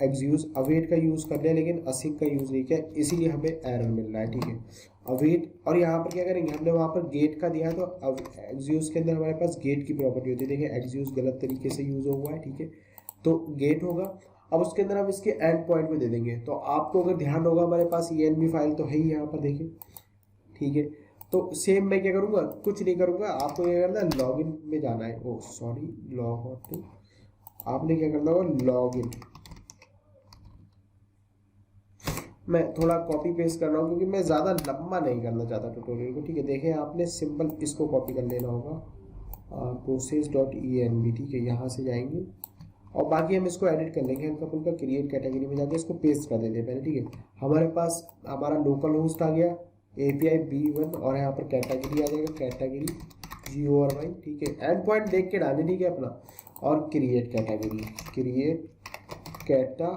एक्सियोस अवेट का यूज़ कर लिया, लेकिन असिंक का यूज़ नहीं किया, इसीलिए हमें एरर मिल रहा है, ठीक है। अवेट, और यहाँ पर क्या करेंगे, हमने वहाँ पर गेट का दिया है, तो एक्सियोस के अंदर हमारे पास गेट की प्रॉपर्टी होती है। देखिए एक्सियोस गलत तरीके से यूज़ हुआ है, ठीक है, तो गेट होगा। अब उसके अंदर हम इसके एंड पॉइंट में दे देंगे। तो आपको अगर ध्यान होगा हमारे पास ENB फाइल तो है ही यहाँ पर, देखिए, ठीक है। तो सेम मैं क्या करूँगा, कुछ नहीं करूँगा, आपको क्या करना है, लॉगिन में जाना है, ओ सॉरी, लॉग आउट, आपने क्या करना होगा, लॉगिन। मैं थोड़ा कॉपी पेस्ट कर रहा हूँ, क्योंकि मैं ज़्यादा लंबा नहीं करना चाहता ट्यूटोरियल को, ठीक है। देखें आपने सिंपल इसको कॉपी कर लेना होगा, process.env, ठीक है, यहाँ से जाएंगे और बाकी हम इसको एडिट कर लेंगे हल्का फुल्का। क्रिएट कैटेगरी में जाके इसको पेस्ट कर देते हैं पहले, ठीक है। हमारे पास हमारा लोकल होस्ट आ गया, API B1, और यहाँ पर कैटेगरी आ जाएगा, कैटेगरी GORY, ठीक है। एंड पॉइंट देख के डालें, ठीक है अपना, और क्रिएट कैटेगरी, क्रिएट कैटा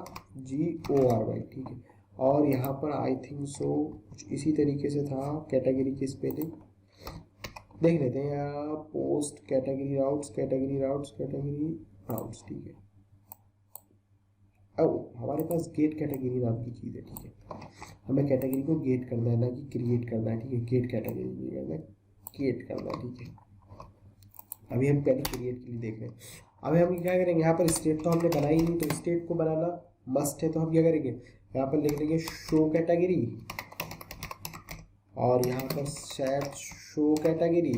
GORY, ठीक है। और यहाँ पर आई थिंक सो कुछ इसी तरीके से था कैटेगरी की स्पेलिंग, देख लेते हैं यहाँ, post category routes, category routes, category routes, ठीक है। अब हमारे पास गेट कैटेगरी नाम की चीज़ है, ठीक है। हमें कैटेगरी को गेट करना है, ना कि क्रिएट करना है, ठीक है। गेट कैटेगरी नहीं करना है, गेट करना है, ठीक है। अभी हम पहले क्रिएट के लिए देख रहे हैं। अभी हम क्या करेंगे, यहाँ पर स्टेट तो हमने बनाई नहीं, तो स्टेट को बनाना मस्ट है। तो हम क्या करेंगे, यहाँ पर लिख लेंगे शो कैटेगरी, और यहाँ पर सेट शो कैटेगरी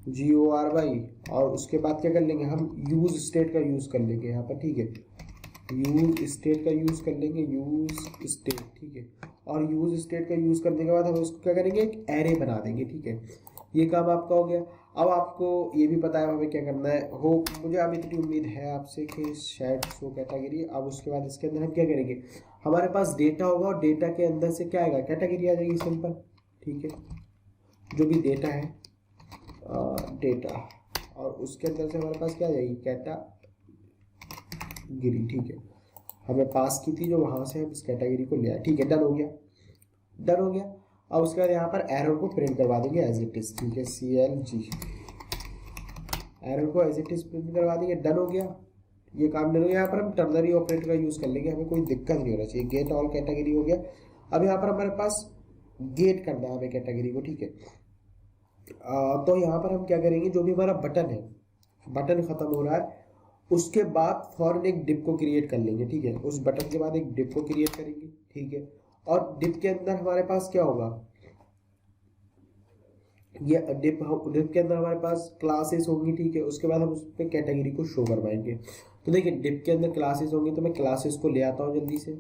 GORY, और उसके बाद क्या कर लेंगे, हम यूज स्टेट का यूज़ कर लेंगे यहाँ पर, ठीक है। यूज स्टेट का यूज़ कर लेंगे, यूज स्टेट, ठीक है। और यूज स्टेट का यूज़ करने के बाद हम उसको क्या करेंगे, एक एरे बना देंगे, ठीक है। ये काम आपका हो गया। अब आपको ये भी पता है हमें क्या करना है, हो मुझे अब इतनी उम्मीद है आपसे कि शायद शो कैटेगरी। अब उसके बाद इसके अंदर हम क्या करेंगे, हमारे पास डेटा होगा, और डेटा के अंदर से क्या आएगा, कैटेगरी आ जाएगी, सिंपल, ठीक है। जो भी डेटा है, डेटा, और उसके अंदर से हमारे पास क्या आ जाएगी, कैटेगरी, ठीक है। हमें पास की थी जो, वहाँ से हम इस कैटेगरी को ले आए, ठीक है। डन हो गया, डन हो गया। अब उसके बाद यहाँ पर एरर को प्रिंट करवा देंगे एज इट इज, ठीक है, CLG, एरर को एज इट इज प्रिंट करवा देंगे। डन हो गया, ये काम डन हो गया। यहाँ पर हम टर्नरी ऑपरेटर का यूज़ कर लेंगे, हमें कोई दिक्कत नहीं होना चाहिए। गेट ऑल कैटेगरी हो गया। अब यहाँ पर हमारे पास गेट करना है हमें कैटेगरी को, ठीक है। तो यहाँ पर हम क्या करेंगे, जो भी हमारा बटन है, बटन खत्म हो रहा है, उसके बाद फॉरन एक डिप को क्रिएट कर लेंगे, ठीक है। उस बटन के बाद एक डिप को क्रिएट करेंगे, ठीक है। और डिप के अंदर हमारे पास क्या होगा, ये डिप के अंदर हमारे पास क्लासेस होंगी, ठीक है। उसके बाद हम उस पर कैटेगरी को शो करवाएंगे। तो देखिए डिप के अंदर क्लासेस होंगी, तो मैं क्लासेस को ले आता हूँ जल्दी से।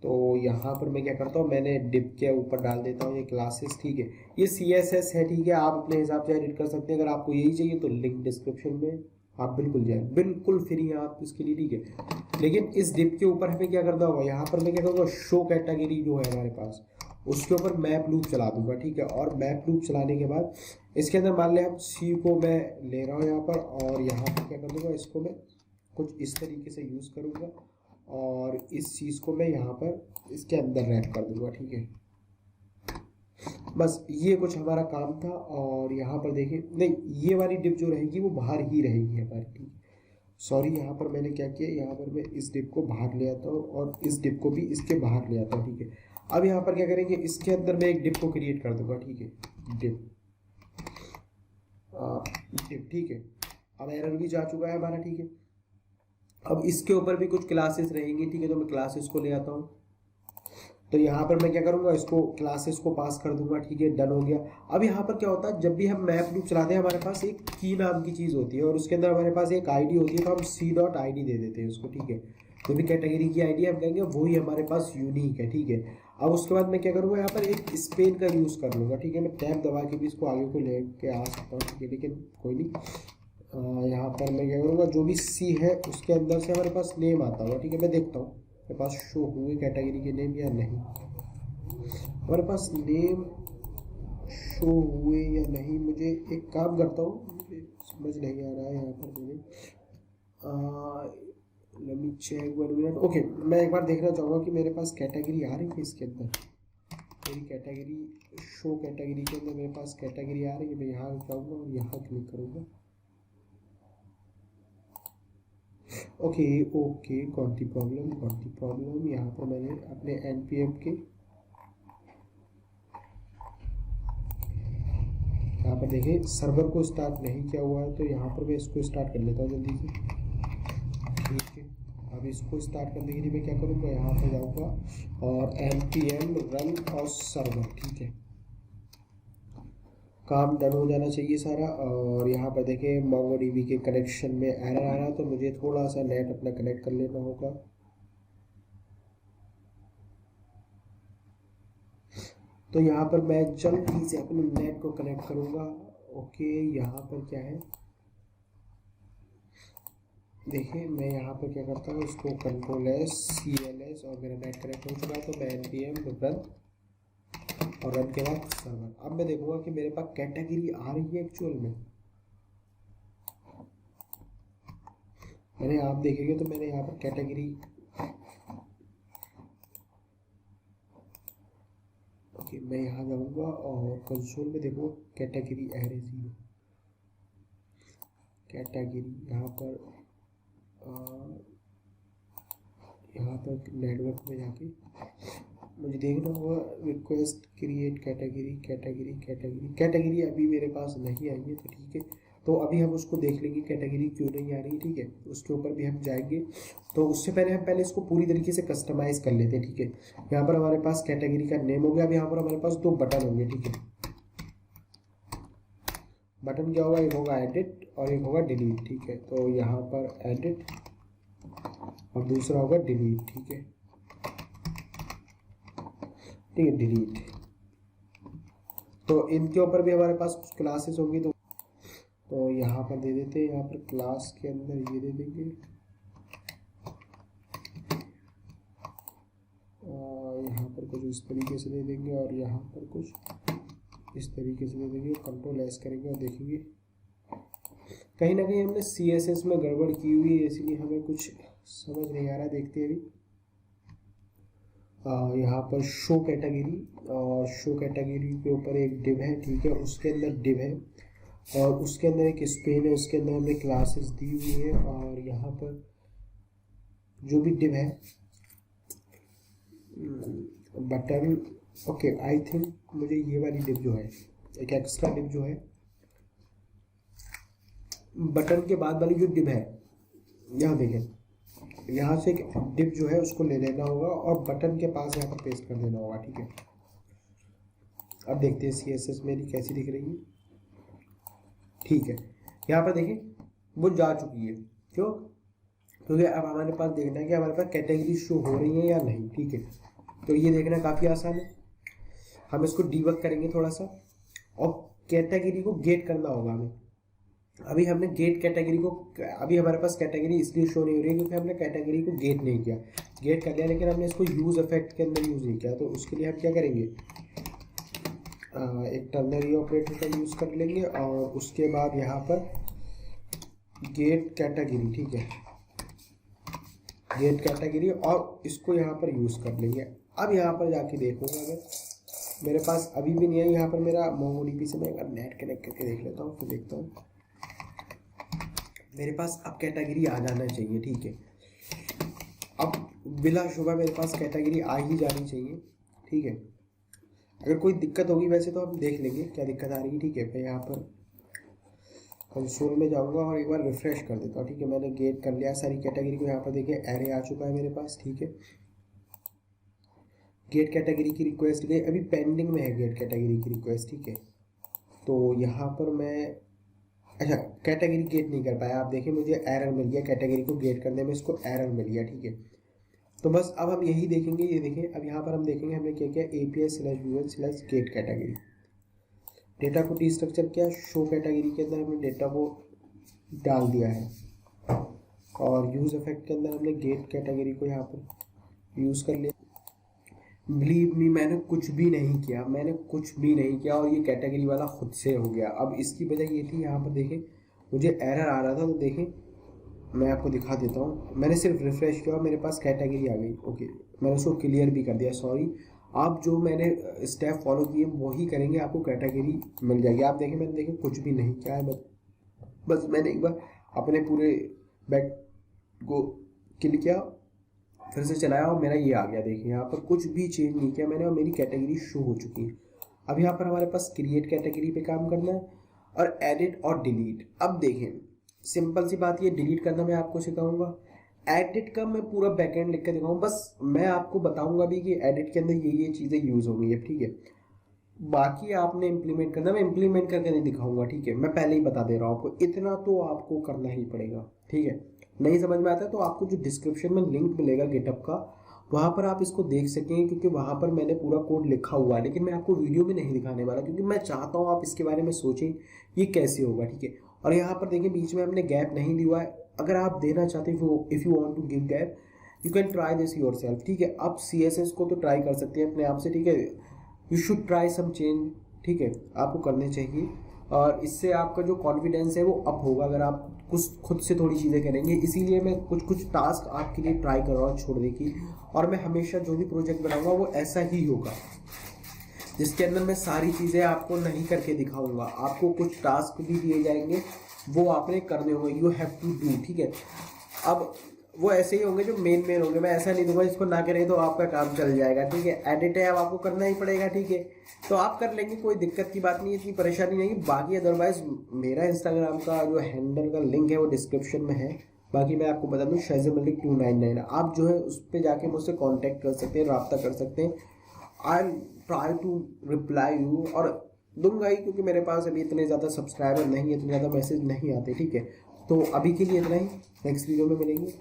तो यहाँ पर मैं क्या करता हूँ, मैंने डिप के ऊपर डाल देता हूँ ये क्लासेस, ठीक है। ये CSS है, ठीक है, आप अपने हिसाब से एडिट कर सकते हैं। अगर आपको यही चाहिए तो लिंक डिस्क्रिप्शन में आप बिल्कुल जाए, बिल्कुल फ्री है आप इसके लिए, ठीक है। लेकिन इस डिप के ऊपर हमें क्या करना होगा, यहाँ पर मैं क्या करूँगा, शो कैटेगरी जो है हमारे पास, उसके ऊपर मैप लूप चला दूंगा, ठीक है। और मैप लूप चलाने के बाद इसके अंदर मान लें हम C को मैं ले रहा हूँ यहाँ पर, और यहाँ पर क्या कर दूँगा, इसको मैं कुछ इस तरीके से यूज़ करूँगा, और इस चीज़ को मैं यहाँ पर इसके अंदर रैप कर दूँगा, ठीक है। बस ये कुछ हमारा काम था। और यहाँ पर देखिए, नहीं, ये वाली डिप जो रहेगी वो बाहर ही रहेगी हमारी, ठीक है। सॉरी, यहाँ पर मैंने क्या किया, यहाँ पर मैं इस डिप को बाहर ले आता हूँ, और इस डिप को भी इसके बाहर ले आता हूँ, ठीक है। अब यहाँ पर क्या करेंगे, इसके अंदर मैं एक डिप को क्रिएट कर दूंगा, ठीक है, डिप, ठीक है। अब एरर भी जा चुका है हमारा, ठीक है। अब इसके ऊपर भी कुछ क्लासेस रहेंगी, ठीक है, तो मैं क्लासेस को ले आता हूँ। तो यहाँ पर मैं क्या करूँगा, इसको क्लासेस को पास कर दूंगा, ठीक है, डन हो गया। अब यहाँ पर क्या होता है, जब भी हम मैप लूप चलाते हैं हमारे पास एक की नाम की चीज़ होती है और उसके अंदर हमारे पास एक आईडी होती है, तो हम c.id दे देते हैं उसको, ठीक है। जो भी कैटेगरी की आईडी हम कहेंगे वही हमारे पास यूनिक है, ठीक है। अब उसके बाद मैं क्या करूँगा, यहाँ पर एक स्पेन का यूज़ कर लूँगा, ठीक है। मैं टैब दबा के भी इसको आगे को लेके आ सकता हूँ, ठीक है, लेकिन कोई नहीं। यहाँ पर मैं क्या करूँगा, जो भी सी है उसके अंदर से हमारे पास नेम आता होगा, ठीक है। मैं देखता हूँ मेरे पास शो हुए कैटेगरी के नेम या नहीं, हमारे पास नेम शो हुए या नहीं। मुझे एक काम करता हूँ, मुझे समझ नहीं आ रहा है यहाँ पर मुझे, let me check 1 minute. Okay, मैं एक बार देखना चाहूँगा कि मेरे पास कैटेगरी आ रही है इसके अंदर, मेरी कैटेगरी शो कैटेगरी के अंदर मेरे पास कैटेगरी आ रही है। मैं यहाँ जाऊँगा और यहाँ क्लिक करूँगा। Okay okay, got the problem. यहाँ पर मैंने अपने npm के यहाँ पर देखिए सर्वर को स्टार्ट नहीं किया हुआ है, तो यहाँ पर मैं इसको स्टार्ट कर लेता हूँ जल्दी से, ठीक है। अब इसको स्टार्ट करने के लिए मैं क्या करूँगा, यहाँ पर जाऊँगा और npm रन और सर्वर, ठीक है। काम डन हो जाना चाहिए सारा। और यहाँ पर देखिए MongoDB के कनेक्शन में एरर आ रहा है, तो मुझे थोड़ा सा नेट अपना कनेक्ट कर लेना होगा। तो यहाँ पर मैं जल्दी से अपने नेट को कनेक्ट करूँगा। ओके, यहाँ पर क्या है, देखिए मैं यहाँ पर क्या करता हूँ, इसको Ctrl+S CLS और मेरा नेट कनेक्ट हो चुका है। तो मैं npm रन और रन के बाद सर्वर। अब मैं देखूँगा कि मेरे पास कैटेगरी आ रही है एक्चुअल में। मैंने आप देखेंगे तो मैंने यहाँ पर कैटेगरी, ओके, मैं यहाँ जाऊँगा और कंसोल में देखो कैटेगरी एरे 0 कैटेगरी। यहाँ पर नेटवर्क में जाके मुझे देखना होगा रिक्वेस्ट क्रिएट कैटेगरी अभी मेरे पास नहीं आई है, तो ठीक है। तो अभी हम उसको देख लेंगे कैटेगरी क्यों नहीं आ रही है, ठीक है। उसके ऊपर भी हम जाएंगे। तो उससे पहले हम इसको पूरी तरीके से कस्टमाइज कर लेते हैं, ठीक है। यहाँ पर हमारे पास कैटेगरी का नेम हो गया। अब यहाँ पर हमारे पास 2 बटन होंगे, ठीक है। बटन क्या होगा, एक होगा एडिट और एक होगा डिलीट, ठीक है। तो यहाँ पर एडिट और दूसरा होगा डिलीट, ठीक है, ठीक है, डिलीट। तो इनके ऊपर भी हमारे पास कुछ क्लासेस होंगी, तो यहाँ पर दे देते हैं, यहाँ पर क्लास के अंदर ये दे देंगे, यहाँ पर कुछ इस तरीके से दे देंगे और यहाँ पर कुछ इस तरीके से दे देंगे। Ctrl+S करेंगे और देखेंगे कहीं ना कहीं हमने CSS में गड़बड़ की हुई है, इसलिए हमें कुछ समझ नहीं आ रहा। देखते हैं अभी। यहाँ पर शो कैटेगरी और शो कैटेगरी के ऊपर एक डिव है, ठीक है, उसके अंदर डिव है और उसके अंदर एक स्पेन है, उसके अंदर हमने क्लासेस दी हुई है। और यहाँ पर जो भी डिव है बटन, ओके, आई थिंक मुझे ये वाली डिव जो है, एक एक्स्ट्रा डिव जो है बटन के बाद वाली जो डिव है, यहाँ देखें, यहाँ से एक डिव जो है उसको ले लेना होगा और बटन के पास यहाँ पर पेस्ट कर देना होगा, ठीक है। अब देखते हैं CSS मेरी कैसी दिख रही है, ठीक है। यहाँ पर देखिए वो जा चुकी है, क्यों, क्योंकि अब हमारे पास देखना है कि हमारे पास कैटेगरी शो हो रही है या नहीं, ठीक है। तो ये देखना काफ़ी आसान है। हम इसको डीबग करेंगे थोड़ा सा और कैटेगरी को गेट करना होगा हमें। अभी हमने गेट कैटेगरी को, अभी हमारे पास कैटेगरी इसलिए शो नहीं हो रही है क्योंकि हमने कैटेगरी को गेट नहीं किया। गेट कर लिया लेकिन हमने इसको यूज़ इफेक्ट के अंदर यूज़ नहीं किया। तो उसके लिए हम क्या करेंगे, एक टर्नरी ऑपरेटर का यूज़ कर लेंगे और उसके बाद यहाँ पर गेट कैटेगरी, ठीक है, गेट कैटेगरी, और इसको यहाँ पर यूज़ कर लेंगे। अब यहाँ पर जाके देखूँगा, अगर मेरे पास अभी भी नहीं है, यहाँ पर मेरा MongoDB से मैं अगर नेट कनेक्ट करके देख लेता हूँ, फिर देखता हूँ मेरे पास अब कैटेगरी आ जाना चाहिए, ठीक है। अब बिला शुबा मेरे पास कैटेगरी आ ही जानी चाहिए, ठीक है। अगर कोई दिक्कत होगी वैसे तो हम देख लेंगे क्या दिक्कत आ रही है, ठीक है। मैं यहाँ पर कंसोल में जाऊंगा और एक बार रिफ्रेश कर देता हूँ। ठीक है, मैंने गेट कर लिया सारी कैटेगरी को। यहाँ पर देखिए एरे आ चुका है मेरे पास। ठीक है, गेट कैटेगरी की रिक्वेस्ट गई, अभी पेंडिंग में है गेट कैटेगरी की रिक्वेस्ट। ठीक है, तो यहाँ पर मैं अच्छा कैटेगरी गेट नहीं कर पाया। आप देखिए मुझे एरर मिल गया, कैटेगरी को गेट करने में इसको एरर मिल गया। ठीक है, तो बस अब हम यही देखेंगे। ये देखिए अब यहाँ पर हम देखेंगे हमने क्या किया, API/viewer/गेट कैटेगरी, डेटा को टी स्ट्रक्चर किया, शो कैटेगरी के अंदर हमने डेटा को डाल दिया है, और यूज इफेक्ट के अंदर हमने गेट कैटेगरी को यहाँ पर यूज़ कर लिया। बिलीव मी, मैंने कुछ भी नहीं किया, मैंने कुछ भी नहीं किया, और ये कैटेगरी वाला खुद से हो गया। अब इसकी वजह ये थी, यहाँ पर देखें मुझे एरर आ रहा था, तो देखें मैं आपको दिखा देता हूँ। मैंने सिर्फ रिफ्रेश किया और मेरे पास कैटेगरी आ गई। ओके, मैंने उसको क्लियर भी कर दिया, सॉरी। आप जो मैंने स्टेप फॉलो किए वही करेंगे, आपको कैटेगरी मिल जाएगी। आप देखें मैंने देखें कुछ भी नहीं किया है, बस मैंने एक बार अपने पूरे बैक को क्लिक किया, फिर से चलाया और मेरा ये आ गया। देखिए यहाँ पर कुछ भी चेंज नहीं किया मैंने, और मेरी कैटेगरी शो हो चुकी है। अब यहाँ पर हमारे पास क्रिएट कैटेगरी पे काम करना है, और एडिट और डिलीट। अब देखें सिंपल सी बात, ये डिलीट करना मैं आपको सिखाऊंगा, एडिट का मैं पूरा बैकएंड लिख के दिखाऊँ। बस मैं आपको बताऊंगा भी कि एडिट के अंदर ये चीज़ें यूज़ होंगी। है ठीक है, बाकी आपने इम्प्लीमेंट करना, मैं इम्प्लीमेंट करके नहीं दिखाऊंगा। ठीक है, मैं पहले ही बता दे रहा हूँ आपको, इतना तो आपको करना ही पड़ेगा। ठीक है, नहीं समझ में आता है तो आपको जो डिस्क्रिप्शन में लिंक मिलेगा गिटहब का, वहाँ पर आप इसको देख सकें, क्योंकि वहाँ पर मैंने पूरा कोड लिखा हुआ है। लेकिन मैं आपको वीडियो में नहीं दिखाने वाला, क्योंकि मैं चाहता हूँ आप इसके बारे में सोचें ये कैसे होगा। ठीक है, और यहाँ पर देखिए बीच में हमने गैप नहीं दिया है। अगर आप देना चाहते हैं, if you want to give gap, you can try this yourself. ठीक है, आप CSS को तो ट्राई कर सकते हैं अपने आप से। ठीक है, you should try some change. ठीक है, आपको करने चाहिए, और इससे आपका जो कॉन्फिडेंस है वो अप होगा अगर आप कुछ खुद से थोड़ी चीज़ें करेंगे। इसीलिए मैं कुछ टास्क आपके लिए ट्राई कर रहा हूँ छोड़ने की, और मैं हमेशा जो भी प्रोजेक्ट बनाऊंगा वो ऐसा ही होगा जिसके अंदर मैं सारी चीज़ें आपको नहीं करके दिखाऊंगा। आपको कुछ टास्क भी दिए जाएंगे, वो आपने करने होंगे, यू हैव टू डू। ठीक है, अब वो ऐसे ही होंगे जो मेन होंगे, मैं ऐसा नहीं दूंगा इसको ना करें तो आपका काम चल जाएगा। ठीक है, एडिट है, अब आपको करना ही पड़ेगा। ठीक है, तो आप कर लेंगे, कोई दिक्कत की बात नहीं है, इतनी परेशानी नहीं है। बाकी अदरवाइज मेरा इंस्टाग्राम का जो हैंडल का लिंक है वो डिस्क्रिप्शन में है। बाकी मैं आपको बता दूं शाहिद मलिक 299, आप जो है उस पर जाके मुझसे कांटेक्ट कर सकते हैं, रब्ता कर सकते हैं। I try to reply you, और दूंगा ही, क्योंकि मेरे पास अभी इतने ज़्यादा सब्सक्राइबर नहीं है, इतने ज़्यादा मैसेज नहीं आते। ठीक है, तो अभी के लिए इतना ही, नेक्स्ट वीडियो में मिलेंगे।